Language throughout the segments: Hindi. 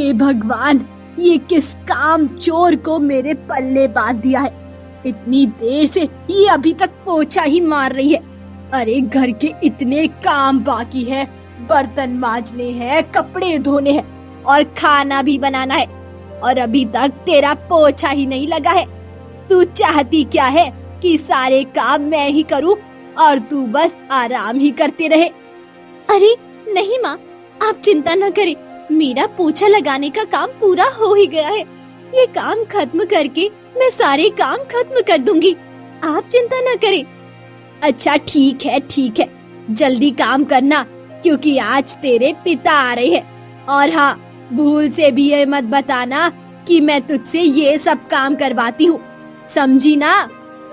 हे भगवान, ये किस काम चोर को मेरे पल्ले बांध दिया है। इतनी देर से ये अभी तक पोछा ही मार रही है। अरे घर के इतने काम बाकी है, बर्तन मांजने हैं, कपड़े धोने हैं और खाना भी बनाना है, और अभी तक तेरा पोछा ही नहीं लगा है। तू चाहती क्या है कि सारे काम मैं ही करूं और तू बस आराम ही करते रहे? अरे नहीं माँ, आप चिंता न करें, मेरा पोछा लगाने का काम पूरा हो ही गया है। ये काम खत्म करके मैं सारे काम खत्म कर दूंगी, आप चिंता न करें। अच्छा ठीक है, जल्दी काम करना, क्योंकि आज तेरे पिता आ रहे हैं। और हाँ, भूल से भी ये मत बताना कि मैं तुझसे ये सब काम करवाती हूँ, समझी ना?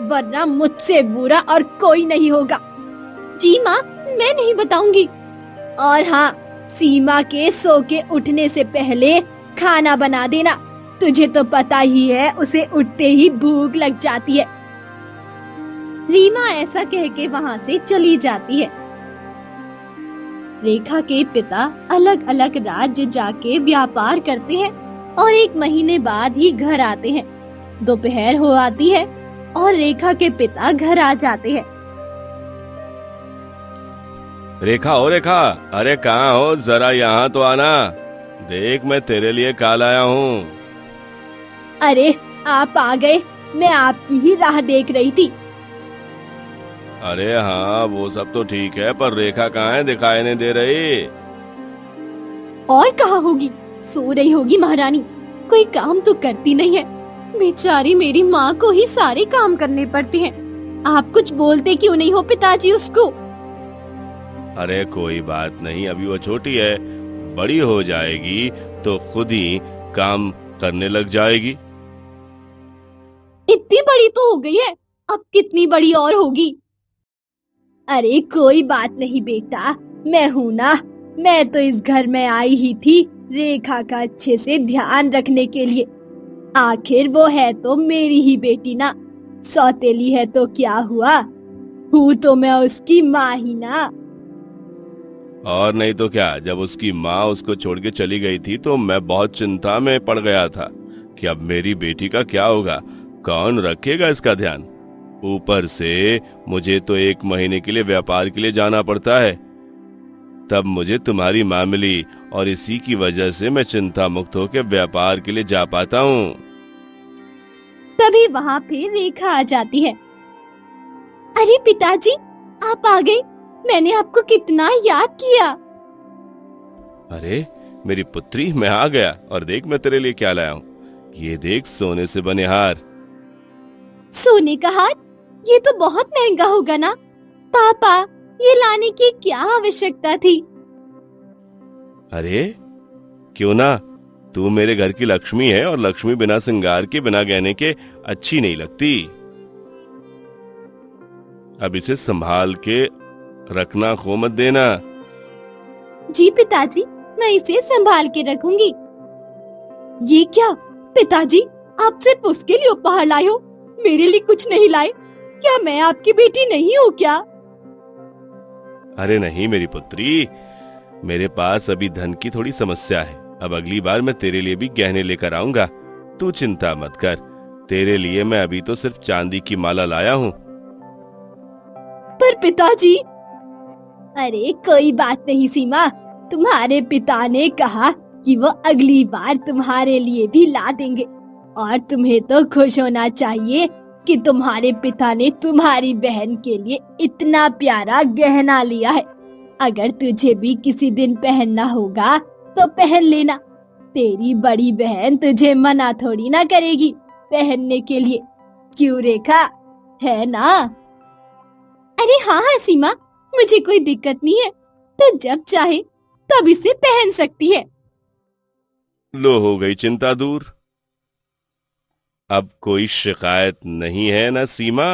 वरना मुझसे बुरा और कोई नहीं होगा। जी माँ, मैं नहीं बताऊंगी। और हाँ, सीमा के सो के उठने से पहले खाना बना देना। तुझे तो पता ही है, उसे उठते ही भूख लग जाती है। रीमा ऐसा कह के वहाँ से चली जाती है। रेखा के पिता अलग अलग राज्य जाके व्यापार करते हैं और 1 महीने बाद ही घर आते हैं। दोपहर हो आती है और रेखा के पिता घर आ जाते हैं। रेखा, अरे कहाँ हो? जरा यहाँ तो आना, देख मैं तेरे लिए क्या लाया हूँ। अरे आप आ गए, मैं आपकी ही राह देख रही थी। अरे हाँ, वो सब तो ठीक है, पर रेखा कहाँ है? दिखाई नहीं दे रही। और कहाँ होगी? सो रही होगी महारानी, कोई काम तो करती नहीं है। बेचारी मेरी माँ को ही सारे काम करने पड़ते हैं। आप कुछ बोलते क्यों नहीं हो पिताजी उसको? अरे कोई बात नहीं, अभी वो छोटी है, बड़ी हो जाएगी तो खुद ही काम करने लग जाएगी। इतनी बड़ी तो हो गई है, अब कितनी बड़ी और होगी? अरे कोई बात नहीं बेटा, मैं हूँ ना। मैं तो इस घर में आई ही थी रेखा का अच्छे से ध्यान रखने के लिए। आखिर वो है तो मेरी ही बेटी ना, सौतेली है तो क्या हुआ, हूँ तो मैं उसकी माँ ही ना। और नहीं तो क्या, जब उसकी माँ उसको छोड़ के चली गई थी तो मैं बहुत चिंता में पड़ गया था कि अब मेरी बेटी का क्या होगा, कौन रखेगा इसका ध्यान। ऊपर से मुझे तो 1 महीने के लिए व्यापार के लिए जाना पड़ता है। तब मुझे तुम्हारी माँ मिली और इसी की वजह से मैं चिंता मुक्त होकर व्यापार के लिए जा पाता हूँ। तभी वहाँ पे रेखा आ जाती है। अरे पिताजी, आप आ गए, मैंने आपको कितना याद किया। अरे मेरी पुत्री, मैं आ गया, और देख मैं तेरे लिए क्या लाया हूँ। ये देख, सोने से बने हार। सोने का हार? ये तो बहुत महंगा होगा ना पापा, ये लाने की क्या आवश्यकता थी? अरे क्यों ना, तू मेरे घर की लक्ष्मी है और लक्ष्मी बिना श्रृंगार के, बिना गहने के अच्छी नहीं लगती। अब इसे संभाल के रखना, खो मत देना। जी पिताजी, मैं इसे संभाल के रखूंगी। ये क्या पिताजी, आप सिर्फ उसके लिए उपहार लाए हो, मेरे लिए कुछ नहीं लाए? क्या मैं आपकी बेटी नहीं हूँ क्या? अरे नहीं मेरी पुत्री, मेरे पास अभी धन की थोड़ी समस्या है। अब अगली बार मैं तेरे लिए भी गहने लेकर आऊंगा, तू चिंता मत कर। तेरे लिए मैं अभी तो सिर्फ चांदी की माला लाया हूँ। पर पिताजी। अरे कोई बात नहीं सीमा, तुम्हारे पिता ने कहा कि वो अगली बार तुम्हारे लिए भी ला देंगे, और तुम्हें तो खुश होना चाहिए कि तुम्हारे पिता ने तुम्हारी बहन के लिए इतना प्यारा गहना लिया है। अगर तुझे भी किसी दिन पहनना होगा तो पहन लेना, तेरी बड़ी बहन तुझे मना थोड़ी ना करेगी पहनने के लिए। क्यों रेखा, है ना? अरे हाँ हाँ सीमा, मुझे कोई दिक्कत नहीं है, तो जब चाहे तब इसे पहन सकती है। लो, हो गई चिंता दूर। अब कोई शिकायत नहीं है ना सीमा?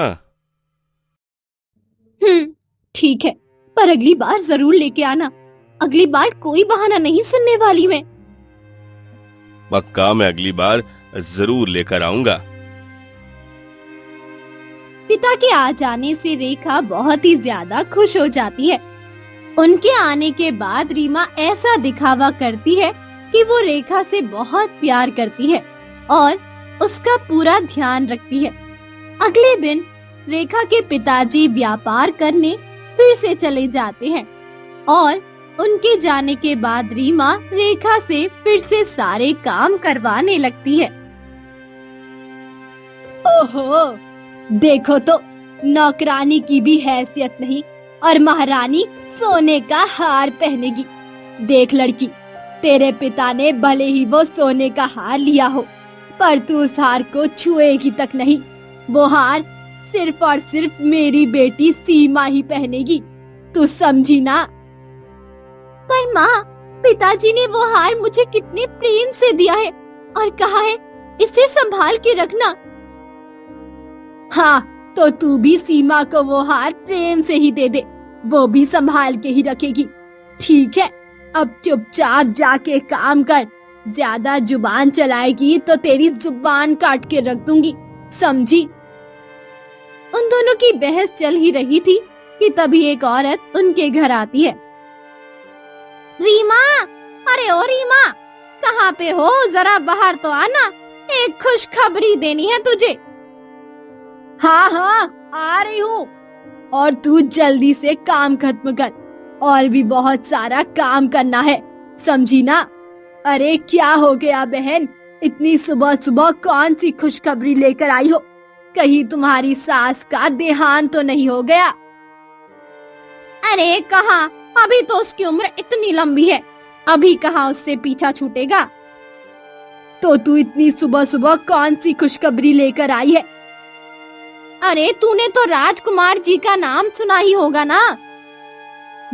ठीक है, पर अगली बार जरूर लेके आना। अगली बार कोई बहाना नहीं सुनने वाली मैं। पक्का, मैं अगली बार जरूर लेकर आऊंगा। पिता के आ जाने से रेखा बहुत ही ज्यादा खुश हो जाती है। उनके आने के बाद रीमा ऐसा दिखावा करती है कि वो रेखा से बहुत प्यार करती है और उसका पूरा ध्यान रखती है। अगले दिन रेखा के पिताजी व्यापार करने फिर से चले जाते हैं और उनके जाने के बाद रीमा रेखा से फिर से सारे काम करवाने लगती है। ओहो, देखो तो नौकरानी की भी हैसियत नहीं और महारानी सोने का हार पहनेगी। देख लड़की, तेरे पिता ने भले ही वो सोने का हार लिया हो, पर तू उस हार को छुएगी तक नहीं। वो हार सिर्फ और सिर्फ मेरी बेटी सीमा ही पहनेगी, तू समझी ना? पर माँ, पिताजी ने वो हार मुझे कितने प्रेम से दिया है और कहा है इसे संभाल के रखना। हाँ, तो तू भी सीमा को वो हार प्रेम से ही दे दे, वो भी संभाल के ही रखेगी। ठीक है, अब चुपचाप जाके काम कर। ज्यादा जुबान चलाएगी तो तेरी जुबान काट के रख दूंगी, समझी? उन दोनों की बहस चल ही रही थी कि तभी एक औरत उनके घर आती है। रीमा, अरे ओ रीमा, कहाँ पे हो? जरा बाहर तो आना, एक खुशखबरी देनी है तुझे। हाँ हाँ, आ रही हूँ। और तू जल्दी से काम खत्म कर, और भी बहुत सारा काम करना है, समझी ना? अरे क्या हो गया बहन, इतनी सुबह सुबह कौन सी खुशखबरी लेकर आई हो? कहीं तुम्हारी सास का देहांत तो नहीं हो गया? अरे कहाँ, अभी तो उसकी उम्र इतनी लंबी है, अभी कहाँ उससे पीछा छूटेगा। तो तू इतनी सुबह सुबह कौन सी खुशखबरी लेकर आई है? अरे तूने तो राजकुमार जी का नाम सुना ही होगा ना?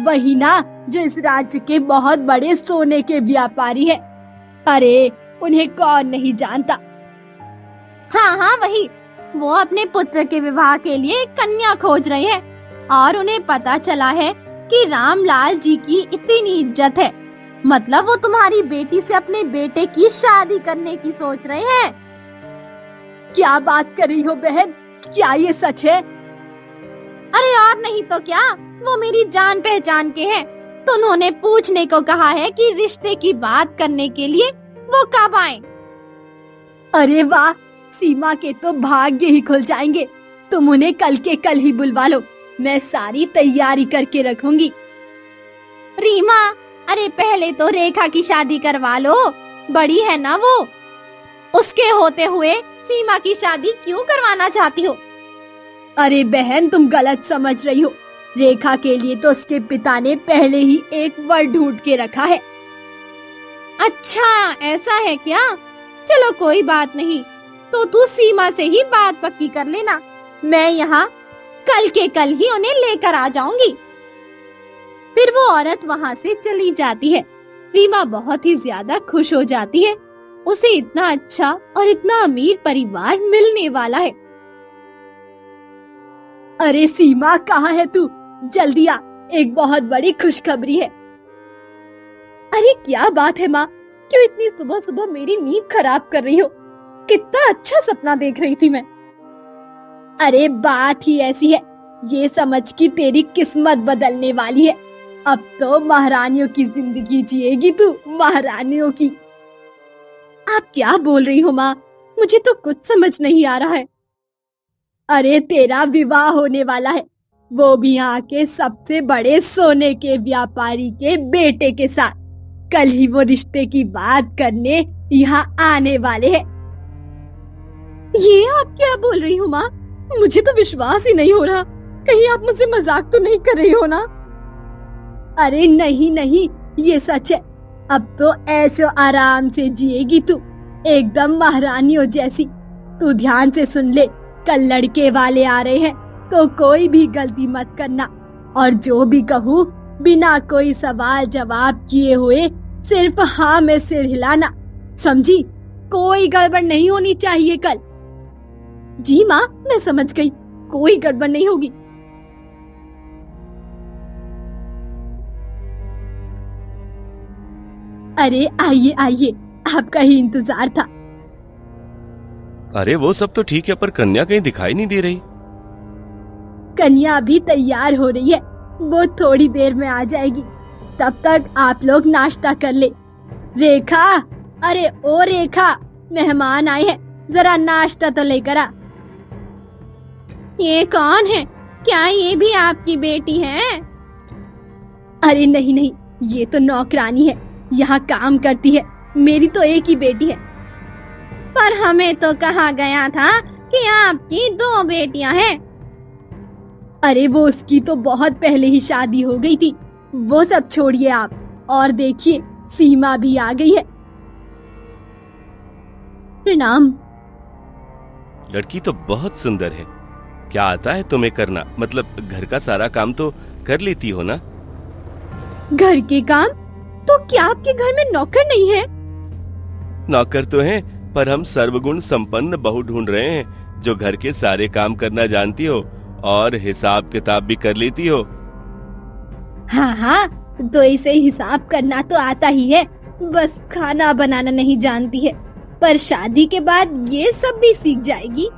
वही ना, जो इस राज्य के बहुत बड़े सोने के व्यापारी है। अरे उन्हें कौन नहीं जानता? हाँ हाँ वही, वो अपने पुत्र के विवाह के लिए एक कन्या खोज रहे हैं और उन्हें पता चला है कि रामलाल जी की इतनी इज्जत है, मतलब वो तुम्हारी बेटी से अपने बेटे की शादी करने की सोच रहे हैं। क्या बात कर रही हो बहन, क्या ये सच है? अरे और नहीं तो क्या, वो मेरी जान पहचान के हैं, तो उन्होंने पूछने को कहा है कि रिश्ते की बात करने के लिए वो कब आए। अरे वाह, सीमा के तो भाग्य ही खुल जाएंगे। तुम उन्हें कल के कल ही बुलवा लो, मैं सारी तैयारी करके रखूंगी। रीमा, अरे पहले तो रेखा की शादी करवा लो, बड़ी है ना वो, उसके होते हुए सीमा की शादी क्यों करवाना चाहती हो? अरे बहन, तुम गलत समझ रही हो। रेखा के लिए तो उसके पिता ने पहले ही एक वर ढूंढ के रखा है। अच्छा ऐसा है क्या? चलो कोई बात नहीं, तो तू सीमा से ही बात पक्की कर लेना, मैं यहाँ कल के कल ही उन्हें लेकर आ जाऊंगी। फिर वो औरत वहाँ से चली जाती है। रीमा बहुत ही ज्यादा खुश हो जाती है, उसे इतना अच्छा और इतना अमीर परिवार मिलने वाला है। अरे सीमा, कहाँ है तू? जल्दी आ, एक बहुत बड़ी खुशखबरी है। अरे क्या बात है माँ, क्यों इतनी सुबह सुबह मेरी नींद खराब कर रही हो? कितना अच्छा सपना देख रही थी मैं। अरे बात ही ऐसी है, ये समझ कि तेरी किस्मत बदलने वाली है। अब तो महारानियों की जिंदगी जिएगी तू, महारानियों की। आप क्या बोल रही हो माँ? मुझे तो कुछ समझ नहीं आ रहा है। अरे तेरा विवाह होने वाला है, वो भी यहाँ के सबसे बड़े सोने के व्यापारी के बेटे के साथ। कल ही वो रिश्ते की बात करने यहाँ आने वाले हैं। ये आप क्या बोल रही हो माँ? मुझे तो विश्वास ही नहीं हो रहा, कहीं आप मुझसे मजाक तो नहीं कर रही हो ना? अरे नहीं नहीं, ये सच है। अब तो ऐशो आराम से जिएगी तू, एकदम महारानियों जैसी। तू ध्यान से सुन ले, कल लड़के वाले आ रहे हैं, तो कोई भी गलती मत करना, और जो भी कहूँ बिना कोई सवाल जवाब किए हुए सिर्फ हाँ में सिर हिलाना, समझी? कोई गड़बड़ नहीं होनी चाहिए कल। जी माँ, मैं समझ गई, कोई गड़बड़ नहीं होगी। अरे आइए आइए, आपका ही इंतजार था। अरे वो सब तो ठीक है, पर कन्या कहीं दिखाई नहीं दे रही। कन्या अभी तैयार हो रही है, वो थोड़ी देर में आ जाएगी। तब तक आप लोग नाश्ता कर ले। रेखा, अरे ओ रेखा, मेहमान आए हैं, जरा नाश्ता तो लेकर आ। ये कौन है? क्या ये भी आपकी बेटी है? अरे नहीं नहीं, ये तो नौकरानी है, यहाँ काम करती है, मेरी तो एक ही बेटी है। पर हमें तो कहा गया था कि आपकी 2 बेटियां हैं। अरे वो उसकी तो बहुत पहले ही शादी हो गई थी, वो सब छोड़िए आप और देखिए सीमा भी आ गई है। प्रणाम। लड़की तो बहुत सुंदर है। क्या आता है तुम्हें करना? मतलब घर का सारा काम तो कर लेती हो ना? घर के काम? तो क्या आपके घर में नौकर नहीं है? नौकर तो हैं, पर हम सर्वगुण संपन्न बहू ढूंढ रहे हैं जो घर के सारे काम करना जानती हो और हिसाब किताब भी कर लेती हो। हाँ हाँ, तो इसे हिसाब करना तो आता ही है, बस खाना बनाना नहीं जानती है। पर शादी के बाद ये सब भी सीख जाएगी।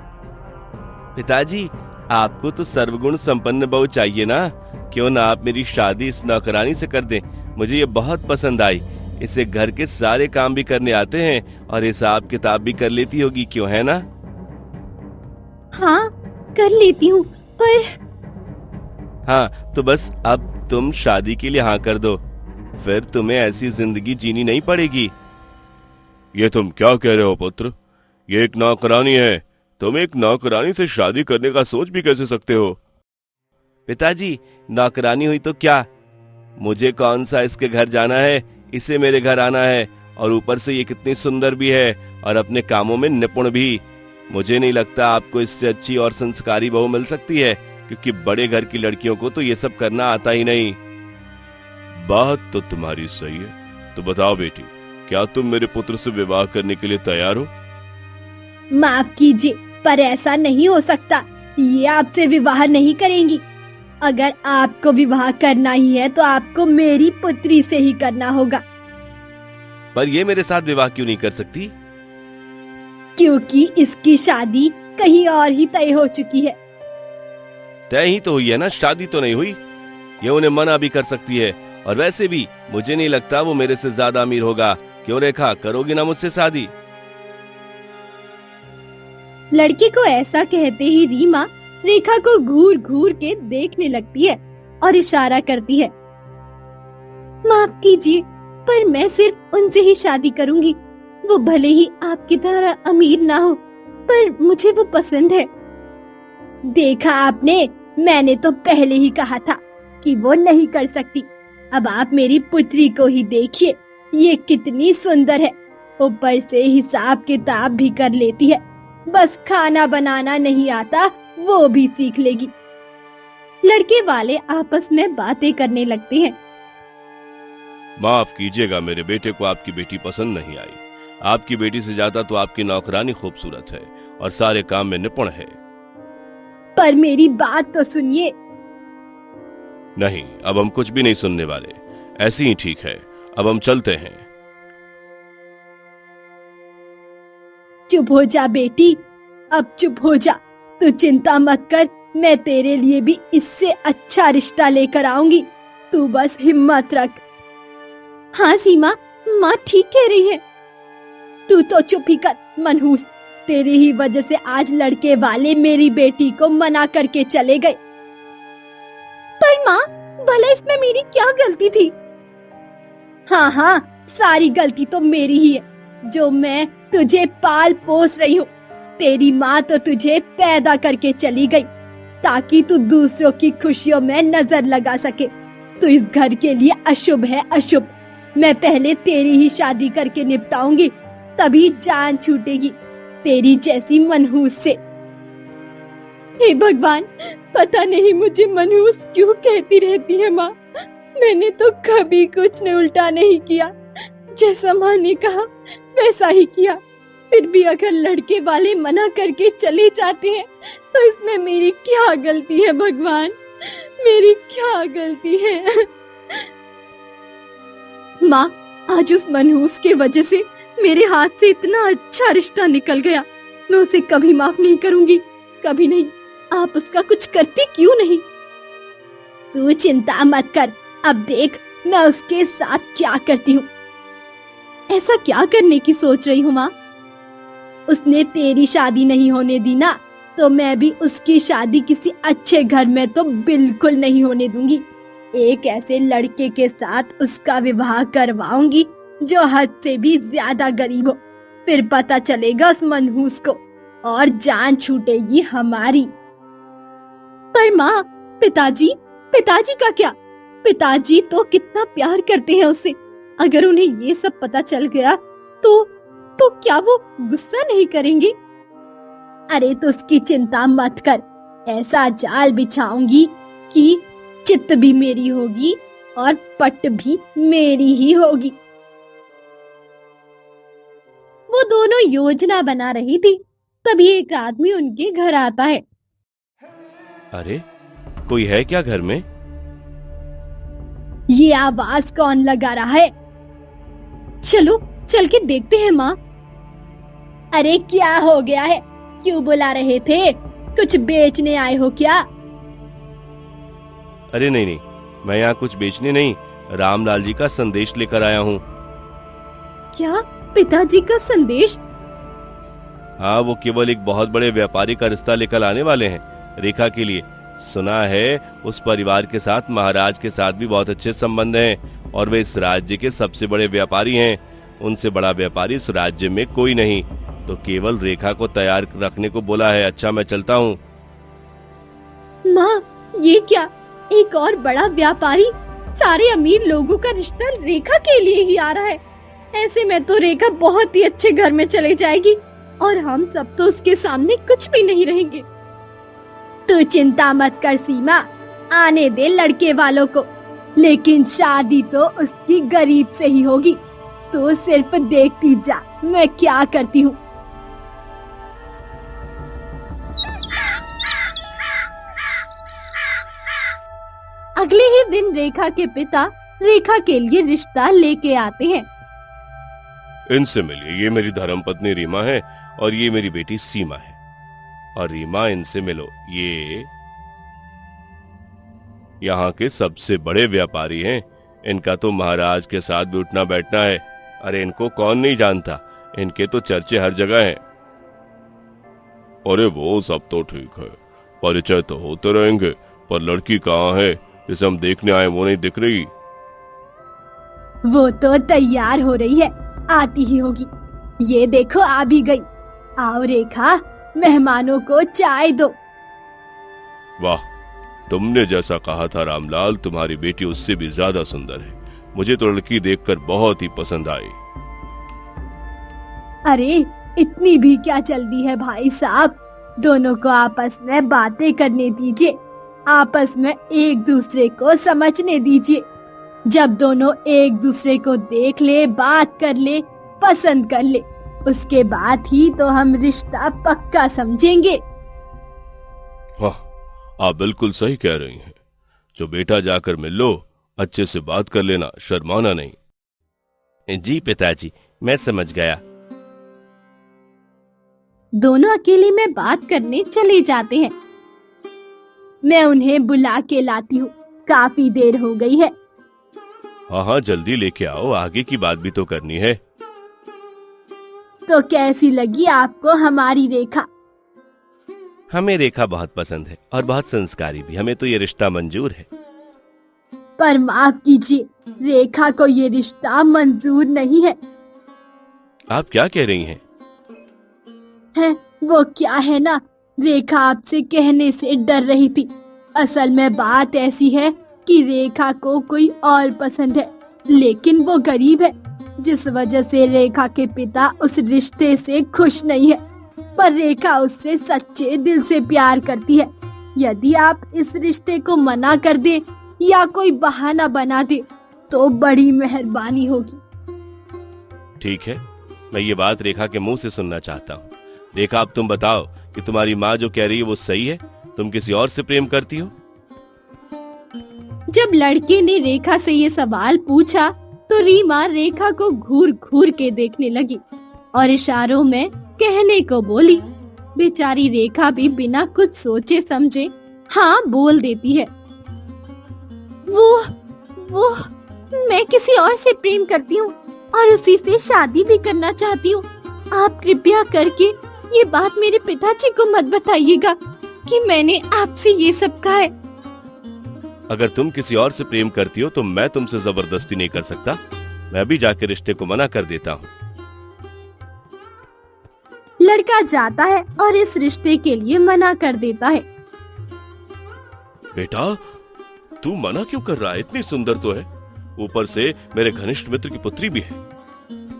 पिताजी, आपको तो सर्वगुण संपन्न बहू चाहिए ना? क्यों ना आप मेरी शादी इस नौकरानी से कर दें? मुझे ये बहुत पसंद आई। इसे घर के सारे काम भी करने आते हैं और हिसाब किताब भी कर लेती होगी, क्यों है ना? हाँ, कर लेती हूँ, पर हाँ, तो बस अब तुम शादी के लिए हाँ कर दो, फिर तुम्हें ऐसी जिंदगी जीनी नहीं पड़ेगी। ये तुम क्या कह रहे हो पुत्र? ये एक नौकरानी है, तुम एक नौकरानी से शादी करने का सोच भी कैसे सकते हो? पिताजी, नौकरानी हुई तो क्या, मुझे कौन सा इसके घर जाना है, इसे मेरे घर आना है। और ऊपर से ये कितनी सुंदर भी है और अपने कामों में निपुण भी। मुझे नहीं लगता आपको इससे अच्छी और संस्कारी बहू मिल सकती है, क्योंकि बड़े घर की लड़कियों को तो ये सब करना आता ही नहीं। बात तो तुम्हारी सही है। तो बताओ बेटी, क्या तुम मेरे पुत्र से विवाह करने के लिए तैयार हो? माफ कीजिए, पर ऐसा नहीं हो सकता। ये आपसे विवाह नहीं करेंगी। अगर आपको विवाह करना ही है तो आपको मेरी पुत्री से ही करना होगा। पर ये मेरे साथ विवाह क्यों नहीं कर सकती? क्योंकि इसकी शादी कहीं और ही तय हो चुकी है। तय ही तो हुई है ना, शादी तो नहीं हुई। ये उन्हें मना भी कर सकती है, और वैसे भी मुझे नहीं लगता वो मेरे से ज्यादा अमीर होगा। क्यों रेखा, करोगी ना मुझसे शादी? लड़के को ऐसा कहते ही रीमा रेखा को घूर घूर के देखने लगती है और इशारा करती है। माफ कीजिए, पर मैं सिर्फ उनसे ही शादी करूंगी। वो भले ही आपकी तरह अमीर ना हो, पर मुझे वो पसंद है। देखा आपने, मैंने तो पहले ही कहा था कि वो नहीं कर सकती। अब आप मेरी पुत्री को ही देखिए, ये कितनी सुंदर है, ऊपर से हिसाब किताब भी कर लेती है। बस खाना बनाना नहीं आता, वो भी सीख लेगी। लड़के वाले आपस में बातें करने लगते हैं। माफ कीजिएगा, मेरे बेटे को आपकी बेटी पसंद नहीं आई। आपकी बेटी से ज्यादा तो आपकी नौकरानी खूबसूरत है और सारे काम में निपुण है। पर मेरी बात तो सुनिए। नहीं, अब हम कुछ भी नहीं सुनने वाले। ऐसे ही ठीक है, अब हम चलते हैं। चुप हो जा बेटी, अब चुप हो जा। तू चिंता मत कर, मैं तेरे लिए भी इससे अच्छा रिश्ता लेकर आऊंगी। तू बस हिम्मत रख। हाँ सीमा, माँ ठीक कह रही है। तू तो चुप ही कर मनहूस। तेरी ही वजह से आज लड़के वाले मेरी बेटी को मना करके चले गए। पर माँ, भला इसमें मेरी क्या गलती थी? हाँ हाँ, सारी गलती तो मेरी ही है, जो मैं तुझे पाल पोस रही हूँ। तेरी माँ तो तुझे पैदा करके चली गई ताकि तू दूसरों की खुशियों में नजर लगा सके। तू इस घर के लिए अशुभ है, अशुभ। मैं पहले तेरी ही शादी करके निपटाऊंगी, तभी जान छूटेगी तेरी जैसी मनहूस से। हे भगवान, पता नहीं मुझे मनहूस क्यों कहती रहती है माँ। मैंने तो कभी कुछ ने उल्टा नहीं किया, जैसा माँ ने कहा वैसा ही किया। फिर भी अगर लड़के वाले मना करके चले जाते हैं तो इसमें मेरी क्या गलती है भगवान, मेरी क्या गलती है? माँ, आज उस मनहूस के वजह से मेरे हाथ से इतना अच्छा रिश्ता निकल गया। मैं उसे कभी माफ नहीं करूंगी, कभी नहीं। आप उसका कुछ करती क्यों नहीं? तू चिंता मत कर, अब देख मैं उसके साथ क्या करती हूँ। ऐसा क्या करने की सोच रही हूँ माँ? उसने तेरी शादी नहीं होने दी ना, तो मैं भी उसकी शादी किसी अच्छे घर में तो बिल्कुल नहीं होने दूंगी। एक ऐसे लड़के के साथ उसका विवाह करवाऊंगी जो हद से भी ज्यादा गरीब हो। फिर पता चलेगा उस मनहूस को और जान छूटेगी हमारी। पर माँ, पिताजी पिताजी का क्या? पिताजी तो कितना प्यार करते हैं उससे। अगर उन्हें ये सब पता चल गया तो क्या वो गुस्सा नहीं करेंगे? अरे तो उसकी चिंता मत कर, ऐसा जाल बिछाऊंगी कि चित भी मेरी होगी और पट भी मेरी ही होगी। वो दोनों योजना बना रही थी, तभी एक आदमी उनके घर आता है। अरे कोई है क्या घर में? ये आवाज कौन लगा रहा है? चलो चल के देखते हैं माँ। अरे क्या हो गया है? क्यों बुला रहे थे? कुछ बेचने आए हो क्या? अरे नहीं नहीं, मैं यहाँ कुछ बेचने नहीं, रामलाल जी का संदेश लेकर आया हूँ। क्या? पिताजी का संदेश? हाँ, वो केवल एक बहुत बड़े व्यापारी का रिश्ता लेकर आने वाले हैं रेखा के लिए। सुना है उस परिवार के साथ महाराज के साथ भी बहुत अच्छे संबंध हैं और वे इस राज्य के सबसे बड़े व्यापारी हैं। उनसे बड़ा व्यापारी इस राज्य में कोई नहीं, तो केवल रेखा को तैयार रखने को बोला है। अच्छा, मैं चलता हूँ। माँ, ये क्या? एक और बड़ा व्यापारी? सारे अमीर लोगों का रिश्ता रेखा के लिए ही आ रहा है। ऐसे में तो रेखा बहुत ही अच्छे घर में चले जाएगी और हम सब तो उसके सामने कुछ भी नहीं रहेंगे। तू चिंता मत कर सीमा, आने दे लड़के वालों को, लेकिन शादी तो उसकी गरीब से ही होगी। तो सिर्फ देखती जा मैं क्या करती हूँ। अगले ही दिन रेखा के पिता रेखा के लिए रिश्ता लेके आते हैं। इनसे मिलिए, ये मेरी धर्मपत्नी रीमा है और ये मेरी बेटी सीमा है। और रीमा, इनसे मिलो, ये यहाँ के सबसे बड़े व्यापारी हैं। इनका तो महाराज के साथ भी उठना बैठना है। अरे इनको कौन नहीं जानता, इनके तो चर्चे हर जगह हैं। अरे वो सब तो ठीक है, परिचय तो होते रहेंगे, पर लड़की कहाँ है जिसे हम देखने आए? वो नहीं दिख रही। वो तो तैयार हो रही है, आती ही होगी। ये देखो आ भी गई। आओ रेखा, मेहमानों को चाय दो। वाह, तुमने जैसा कहा था रामलाल, तुम्हारी बेटी उससे भी ज्यादा सुंदर है। मुझे तो लड़की देखकर बहुत ही पसंद आई। अरे इतनी भी क्या जल्दी है भाई साहब, दोनों को आपस में बातें करने दीजिए, आपस में एक दूसरे को समझने दीजिए। जब दोनों एक दूसरे को देख ले, बात कर ले, पसंद कर ले, उसके बाद ही तो हम रिश्ता पक्का समझेंगे। हाँ, आप बिल्कुल सही कह रही हैं। जो बेटा जाकर मिल लो, अच्छे से बात कर लेना, शर्माना नहीं। जी पिताजी, मैं समझ गया। दोनों अकेले में बात करने चले जाते हैं। मैं उन्हें बुला के लाती हूँ, काफी देर हो गई है। हाँ हाँ, जल्दी लेके आओ, आगे की बात भी तो करनी है। तो कैसी लगी आपको हमारी रेखा? हमें रेखा बहुत पसंद है और बहुत संस्कारी भी। हमें तो ये रिश्ता मंजूर है। पर माफ कीजिए, रेखा को ये रिश्ता मंजूर नहीं है। आप क्या कह रही हैं? है वो क्या है ना, रेखा आपसे कहने से डर रही थी। असल में बात ऐसी है कि रेखा को कोई और पसंद है, लेकिन वो गरीब है, जिस वजह से रेखा के पिता उस रिश्ते से खुश नहीं है। पर रेखा उससे सच्चे दिल से प्यार करती है। यदि आप इस रिश्ते को मना कर दे या कोई बहाना बना दे तो बड़ी मेहरबानी होगी। ठीक है, मैं ये बात रेखा के मुंह से सुनना चाहता हूँ। रेखा, अब तुम बताओ कि तुम्हारी माँ जो कह रही है वो सही है? तुम किसी और से प्रेम करती हो? जब लड़के ने रेखा से ये सवाल पूछा तो रीमा रेखा को घूर घूर के देखने लगी और इशारों में कहने को बोली। बेचारी रेखा भी बिना कुछ सोचे समझे हाँ बोल देती है। वो मैं किसी और से प्रेम करती हूँ। और उसी से शादी भी करना चाहती हूँ। आप कृपया करके ये बात मेरे पिताजी को मत बताइएगा कि मैंने आपसे ये सब कहा है। अगर तुम किसी और से प्रेम करती हो तो मैं तुमसे जबरदस्ती नहीं कर सकता। मैं भी जाके रिश्ते को मना कर देता हूँ। लड़का जाता है और इस रिश्ते के लिए मना कर देता है। बेटा, तू मना क्यों कर रहा है? इतनी सुंदर तो है, ऊपर से मेरे घनिष्ठ मित्र की पुत्री भी है।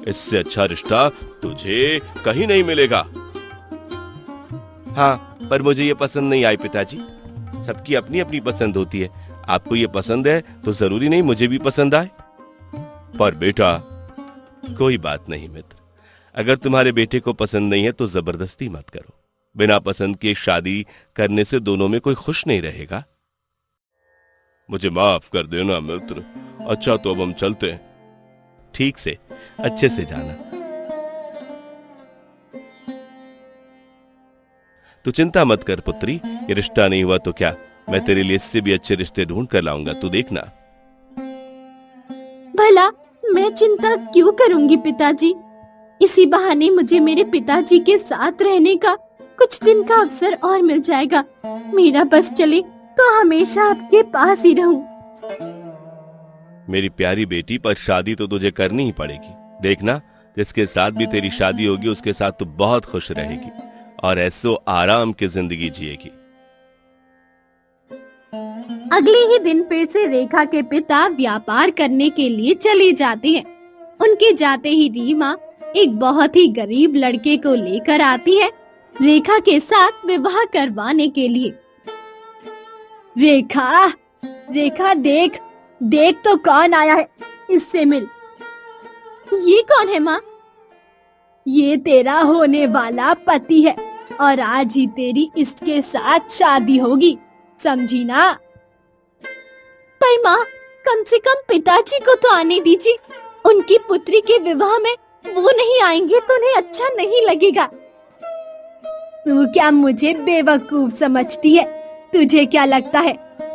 इससे अच्छा रिश्ता तुझे कहीं नहीं मिलेगा। हाँ, पर मुझे ये पसंद नहीं आई पिताजी। सबकी अपनी अपनी पसंद होती है। आपको ये पसंद है तो जरूरी नहीं मुझे भी पसंद आए। पर बेटा, कोई बात नहीं मित्र, अगर तुम्हारे बेटे को पसंद नहीं है तो जबरदस्ती मत करो। बिना पसंद के शादी करने से दोनों में कोई खुश नहीं रहेगा। मुझे माफ कर देना मित्र। अच्छा, तो अब हम चलते हैं। ठीक से, अच्छे से जाना। तू चिंता मत कर पुत्री, ये रिश्ता नहीं हुआ तो क्या, मैं तेरे लिए इससे भी अच्छे रिश्ते ढूंढ कर लाऊंगा, तू देखना। भला मैं चिंता क्यों करूंगी पिताजी? इसी बहाने मुझे मेरे पिताजी के साथ रहने का कुछ दिन का अवसर और मिल जाएगा। मेरा बस चले तो हमेशा आपके पास ही रहूं। मेरी प्यारी बेटी, पर शादी तो तुझे करनी ही पड़ेगी। देखना, जिसके साथ भी तेरी शादी होगी उसके साथ तू बहुत खुश रहेगी और ऐसो आराम की जिंदगी जिएगी। अगले ही दिन फिर से रेखा के पिता व्यापार करने के लिए चले जाते हैं। उनके जाते ही रीमा एक बहुत ही गरीब लड़के को लेकर आती है रेखा के साथ विवाह करवाने के लिए। रेखा, रेखा देख, देख तो कौन आया है, इससे मिल। ये कौन है माँ? ये तेरा होने वाला पति है और आज ही तेरी इसके साथ शादी होगी, समझी ना? पर माँ, कम से कम पिताजी को तो आने दीजिए। उनकी पुत्री के विवाह में वो नहीं आएंगे तो उन्हें अच्छा नहीं लगेगा। तू क्या मुझे बेवकूफ समझती है? तुझे क्या लगता है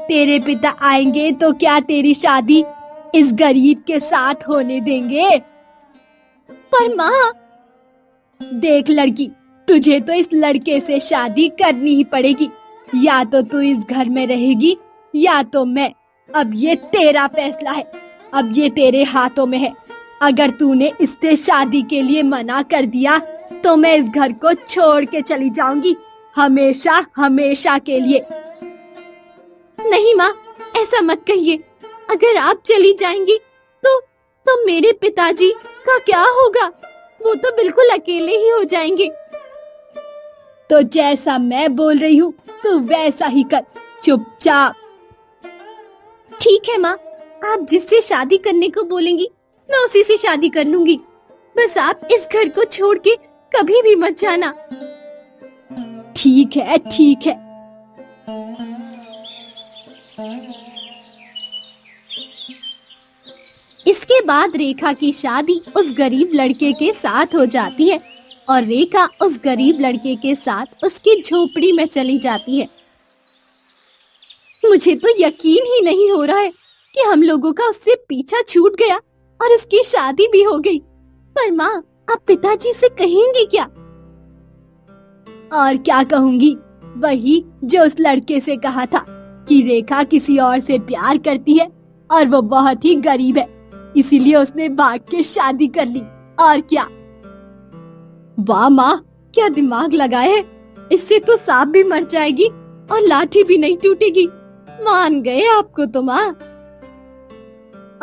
तेरे पिता आएंगे तो क्या तेरी शादी इस गरीब के साथ होने देंगे? पर माँ, देख लड़की, तुझे तो इस लड़के से शादी करनी ही पड़ेगी। या तो तू इस घर में रहेगी या तो मैं। अब ये तेरा फैसला है, अब ये तेरे हाथों में है। अगर तूने इससे शादी के लिए मना कर दिया तो मैं इस घर को छोड़ के चली जाऊंगी, हमेशा हमेशा के लिए। नहीं माँ, ऐसा मत कहिए। अगर आप चली जाएंगी तो मेरे पिताजी का क्या होगा? वो तो बिल्कुल अकेले ही हो जाएंगे। तो जैसा मैं बोल रही हूँ तू वैसा ही कर, चुपचाप। ठीक है माँ, आप जिससे शादी करने को बोलेंगी मैं उसी से शादी कर लूंगी। बस आप इस घर को छोड़ के कभी भी मत जाना। ठीक है, ठीक है। इसके बाद रेखा की शादी उस गरीब लड़के के साथ हो जाती है और रेखा उस गरीब लड़के के साथ उसकी झोपड़ी में चली जाती है। मुझे तो यकीन ही नहीं हो रहा है कि हम लोगों का उससे पीछा छूट गया और उसकी शादी भी हो गई। पर माँ, आप पिताजी से कहेंगी क्या? और क्या कहूंगी, वही जो उस लड़के से कहा था कि रेखा किसी और से प्यार करती है और वो बहुत ही गरीब है, इसीलिए उसने भाग के शादी कर ली। और क्या? वाह माँ, क्या दिमाग लगाए है। इससे तो सांप भी मर जाएगी और लाठी भी नहीं टूटेगी। मान गए आपको तो माँ।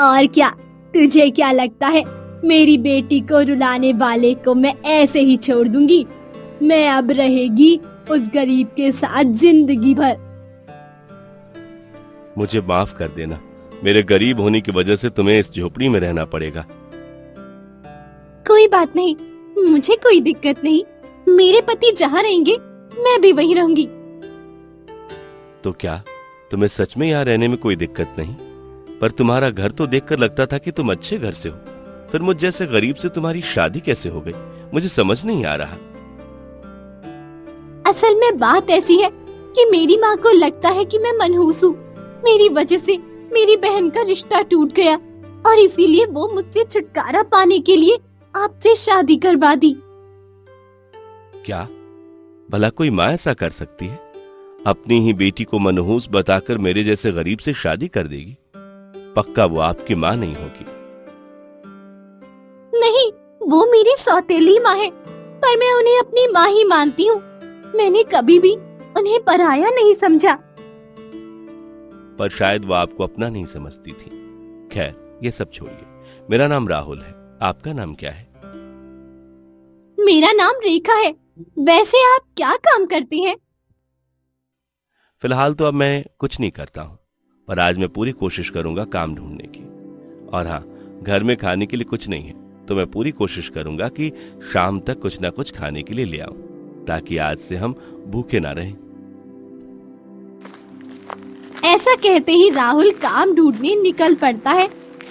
और क्या, तुझे क्या लगता है मेरी बेटी को रुलाने वाले को मैं ऐसे ही छोड़ दूंगी? मैं अब रहेगी उस गरीब के साथ जिंदगी भर। मुझे माफ कर देना, मेरे गरीब होने की वजह से तुम्हें इस झोपड़ी में रहना पड़ेगा। कोई बात नहीं, मुझे कोई दिक्कत नहीं। मेरे पति जहाँ रहेंगे मैं भी वहीं रहूंगी। तो क्या तुम्हें सच में यहाँ रहने में कोई दिक्कत नहीं? पर तुम्हारा घर तो देखकर लगता था कि तुम अच्छे घर से हो, फिर मुझ जैसे गरीब से तुम्हारी शादी कैसे हो गई? मुझे समझ नहीं आ रहा। असल में बात ऐसी है कि मेरी माँ को लगता है कि मैं मनहूस हूँ। मेरी वजह से मेरी बहन का रिश्ता टूट गया और इसीलिए वो मुझसे छुटकारा पाने के लिए आपसे शादी करवा दी। क्या भला कोई माँ ऐसा कर सकती है? अपनी ही बेटी को मनहूस बताकर मेरे जैसे गरीब से शादी कर देगी? पक्का वो आपकी माँ नहीं होगी। नहीं, वो मेरी सौतेली माँ है, पर मैं उन्हें अपनी माँ ही मानती हूँ। मैंने कभी भी उन्हें पराया नहीं समझा। पर शायद वो आपको अपना नहीं समझती थी। खैर, ये सब छोड़िए। मेरा नाम राहुल है, आपका नाम क्या है? मेरा नाम रेखा है। वैसे आप क्या काम करती हैं? फिलहाल तो अब मैं कुछ नहीं करता हूँ, पर आज मैं पूरी कोशिश करूंगा काम ढूंढने की। और हाँ, घर में खाने के लिए कुछ नहीं है, तो मैं पूरी कोशिश करूंगा कि शाम तक कुछ ना कुछ खाने के लिए ले आऊं, ताकि आज से हम भूखे ना रहें। ऐसा कहते ही राहुल काम ढूंढने निकल पड़ता है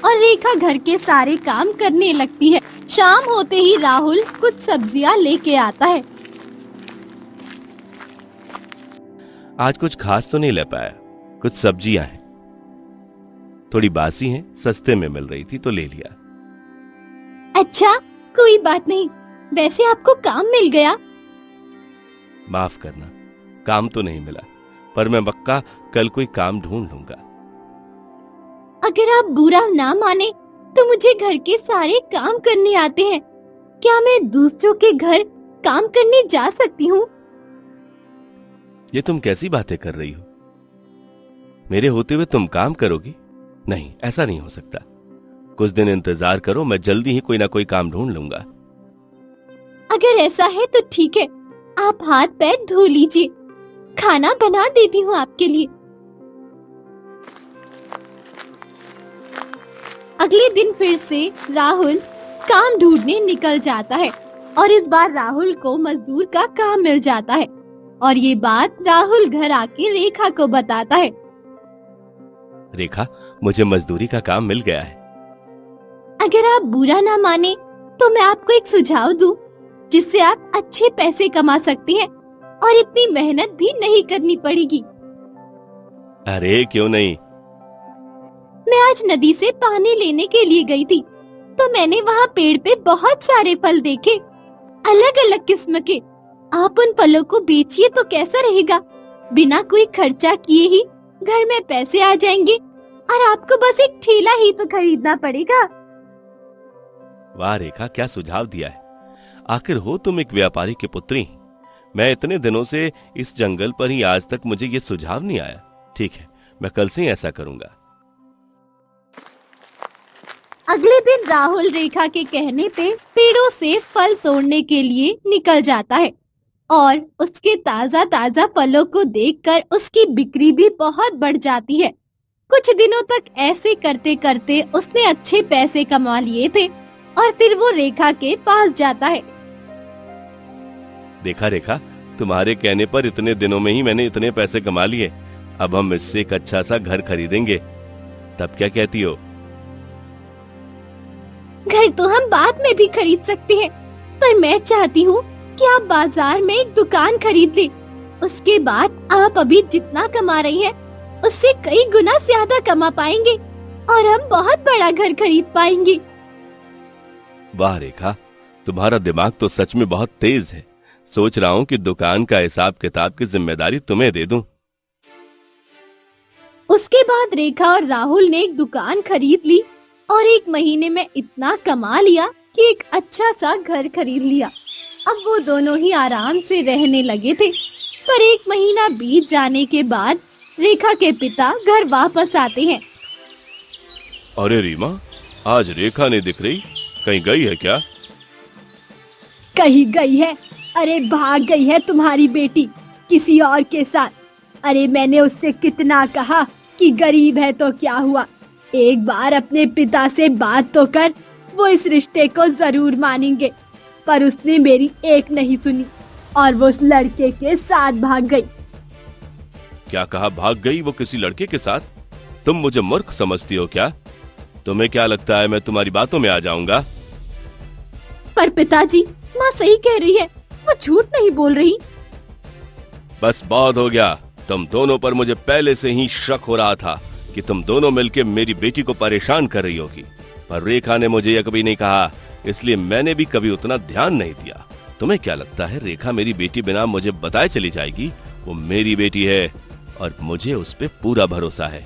और रेखा घर के सारे काम करने लगती है। शाम होते ही राहुल कुछ सब्जियां लेके आता है। आज कुछ खास तो नहीं ले पाया। कुछ सब्जियां हैं, थोड़ी बासी हैं, सस्ते में मिल रही थी तो ले लिया। अच्छा, कोई बात नहीं। वैसे आपको काम मिल गया? माफ करना, काम तो नहीं मिला, पर मैं पक्का कल कोई काम ढूंढ लूंगा। अगर आप बुरा ना माने तो मुझे घर के सारे काम करने आते हैं। क्या मैं दूसरों के घर काम करने जा सकती हूँ? ये तुम कैसी बातें कर रही हो? मेरे होते हुए तुम काम करोगी? नहीं, ऐसा नहीं हो सकता। कुछ दिन इंतजार करो, मैं जल्दी ही कोई ना कोई काम ढूंढ लूंगा। अगर ऐसा है तो ठीक है, आप हाथ पैर धो लीजिए, खाना बना देती हूँ आपके लिए। अगले दिन फिर से राहुल काम ढूंढने निकल जाता है और इस बार राहुल को मजदूर का काम मिल जाता है और ये बात राहुल घर आके रेखा को बताता है। रेखा, मुझे मजदूरी का काम मिल गया है। अगर आप बुरा ना माने तो मैं आपको एक सुझाव दूं, जिससे आप अच्छे पैसे कमा सकती हैं और इतनी मेहनत भी नहीं करनी पड़ेगी। अरे क्यों नहीं? मैं आज नदी से पानी लेने के लिए गई थी, तो मैंने वहाँ पेड़ पे बहुत सारे फल देखे, अलग अलग किस्म के। आप उन फलों को बेचिए तो कैसा रहेगा? बिना कोई खर्चा किए ही घर में पैसे आ जाएंगे और आपको बस एक ठेला ही तो खरीदना पड़ेगा। वाह रेखा, क्या सुझाव दिया है। आखिर हो तुम एक व्यापारी की पुत्री। मैं इतने दिनों से इस जंगल पर ही, आज तक मुझे ये सुझाव नहीं आया। ठीक है, मैं कल से ही ऐसा करूंगा। अगले दिन राहुल रेखा के कहने पे पेड़ों से फल तोड़ने के लिए निकल जाता है और उसके ताजा ताजा फलों को देखकर उसकी बिक्री भी बहुत बढ़ जाती है। कुछ दिनों तक ऐसे करते करते उसने अच्छे पैसे कमा लिए थे और फिर वो रेखा के पास जाता है। देखा रेखा, तुम्हारे कहने पर इतने दिनों में ही मैंने इतने पैसे कमा लिए। अब हम इससे एक अच्छा सा घर खरीदेंगे, तब क्या कहती हो? घर तो हम बाद में भी खरीद सकते हैं, पर मैं चाहती हूँ कि आप बाजार में एक दुकान खरीद लें। उसके बाद आप अभी जितना कमा रही हैं, उससे कई गुना ज्यादा कमा पाएंगे और हम बहुत बड़ा घर खरीद पाएंगे। वाह रेखा, तुम्हारा दिमाग तो सच में बहुत तेज है। सोच रहा हूँ कि दुकान का हिसाब किताब की जिम्मेदारी तुम्हें दे दूं। उसके बाद रेखा और राहुल ने एक दुकान खरीद ली और 1 महीने में इतना कमा लिया कि एक अच्छा सा घर खरीद लिया। अब वो दोनों ही आराम से रहने लगे थे। पर 1 महीना बीत जाने के बाद रेखा के पिता घर वापस आते हैं। अरे रीमा, आज रेखा नहीं दिख रही, कहीं गई है क्या? कहीं गई है? अरे भाग गई है तुम्हारी बेटी किसी और के साथ। अरे मैंने उससे कितना कहा कि गरीब है तो क्या हुआ, एक बार अपने पिता से बात तो कर, वो इस रिश्ते को जरूर मानेंगे। पर उसने मेरी एक नहीं सुनी और वो उस लड़के के साथ भाग गई। क्या कहा, भाग गई वो किसी लड़के के साथ? तुम मुझे मूर्ख समझती हो क्या? तुम्हें क्या लगता है मैं तुम्हारी बातों में आ जाऊंगा? पर पिताजी, माँ सही कह रही है, वो झूठ नहीं बोल रही। बस बहुत हो गया। तुम दोनों पर मुझे पहले से ही शक हो रहा था कि तुम दोनों मिलकर मेरी बेटी को परेशान कर रही होगी। पर रेखा ने मुझे यह कभी नहीं कहा, इसलिए मैंने भी कभी उतना ध्यान नहीं दिया। तुम्हें क्या लगता है रेखा मेरी बेटी बिना मुझे बताए चली जाएगी? वो मेरी बेटी है और मुझे उस पे पूरा भरोसा है।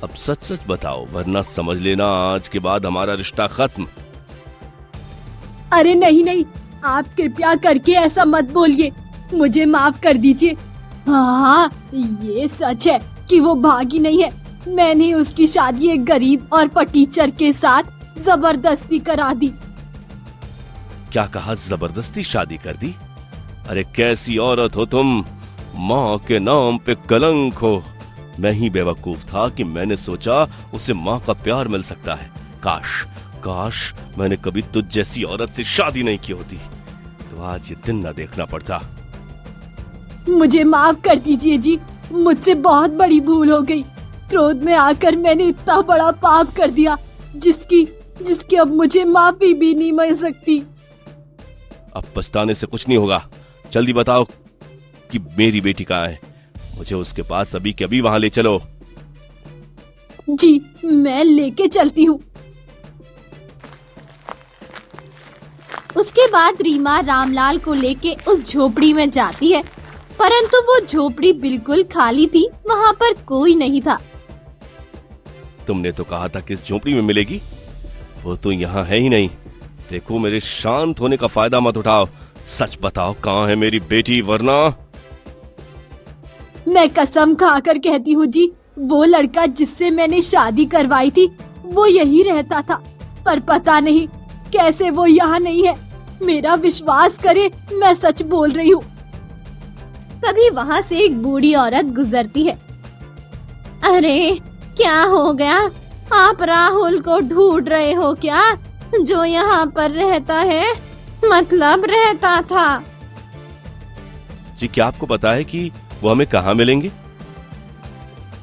अब सच सच बताओ, वरना समझ लेना आज के बाद हमारा रिश्ता खत्म। अरे नहीं नहीं, आप कृपया करके ऐसा मत बोलिए, मुझे माफ कर दीजिए। हाँ, ये सच है कि वो भागी नहीं है। मैंने उसकी शादी एक गरीब और पटीचर के साथ जबरदस्ती करा दी। क्या कहा? जबरदस्ती शादी कर दी? अरे कैसी औरत हो तुम, माँ के नाम पे कलंक हो। मैं ही बेवकूफ था कि मैंने सोचा उसे माँ का प्यार मिल सकता है। काश काश मैंने कभी तुझ जैसी औरत से शादी नहीं की होती, तो आज ये दिन न देखना पड़ता। मुझे माफ कर दीजिए जी, मुझसे बहुत बड़ी भूल हो गई। क्रोध में आकर मैंने इतना बड़ा पाप कर दिया जिसकी अब मुझे माफी भी नहीं मिल सकती। अब पछताने से कुछ नहीं होगा। जल्दी बताओ कि मेरी बेटी कहाँ है। मुझे उसके पास अभी के अभी वहां ले चलो। जी, मैं लेके चलती हूँ। उसके बाद रीमा रामलाल को लेके उस झोपड़ी में जाती है, परंतु वो झोपड़ी बिल्कुल खाली थी, वहाँ पर कोई नहीं था। तुमने तो कहा था कि इस झोपड़ी में मिलेगी, वो तो यहाँ है ही नहीं। देखो, मेरे शांत होने का फायदा मत उठाओ। सच बताओ कहाँ है मेरी बेटी, वरना। मैं कसम खाकर कहती हूँ जी, वो लड़का जिससे मैंने शादी करवाई थी वो यही रहता था, पर पता नहीं कैसे वो यहाँ नहीं है। मेरा विश्वास करे, मैं सच बोल रही हूँ। तभी वहाँ से एक बूढ़ी औरत गुजरती है। अरे क्या हो गया? आप राहुल को ढूंढ रहे हो क्या, जो यहाँ पर रहता है, मतलब रहता था? जी, क्या आपको पता है कि वो हमें कहाँ मिलेंगे?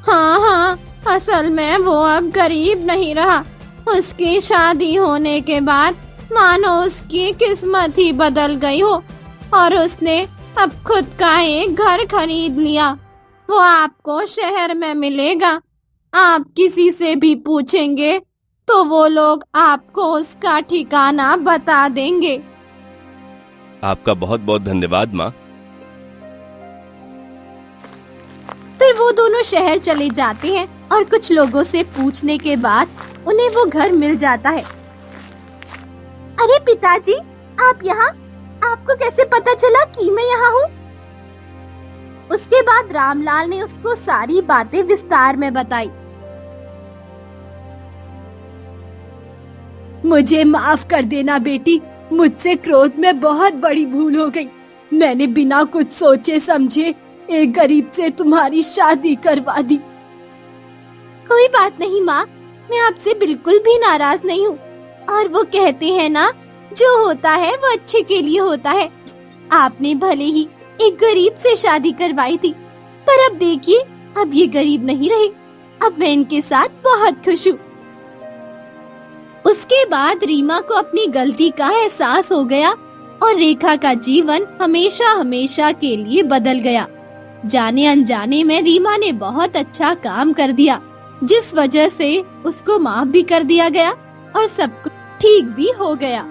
हाँ, असल में वो अब गरीब नहीं रहा। उसकी शादी होने के बाद मानो उसकी किस्मत ही बदल गई हो और उसने अब खुद का एक घर खरीद लिया। वो आपको शहर में मिलेगा। आप किसी से भी पूछेंगे तो वो लोग आपको उसका ठिकाना बता देंगे। आपका बहुत बहुत धन्यवाद माँ। फिर वो दोनों शहर चले जाते हैं और कुछ लोगों से पूछने के बाद उन्हें वो घर मिल जाता है। अरे पिताजी, आप यहाँ? आपको कैसे पता चला कि मैं यहाँ हूँ? उसके बाद रामलाल ने उसको सारी बातें विस्तार में बताई। मुझे माफ कर देना बेटी, मुझसे क्रोध में बहुत बड़ी भूल हो गई। मैंने बिना कुछ सोचे समझे एक गरीब से तुम्हारी शादी करवा दी। कोई बात नहीं माँ, मैं आपसे बिल्कुल भी नाराज नहीं हूँ। और वो कहते हैं ना, जो होता है वो अच्छे के लिए होता है। आपने भले ही एक गरीब से शादी करवाई थी, पर अब देखिए, अब ये गरीब नहीं रहे। अब मैं इनके साथ बहुत खुश हूँ। उसके बाद रीमा को अपनी गलती का एहसास हो गया और रेखा का जीवन हमेशा हमेशा के लिए बदल गया। जाने अनजाने में रीमा ने बहुत अच्छा काम कर दिया, जिस वजह से उसको माफ भी कर दिया गया और सब कुछ ठीक भी हो गया।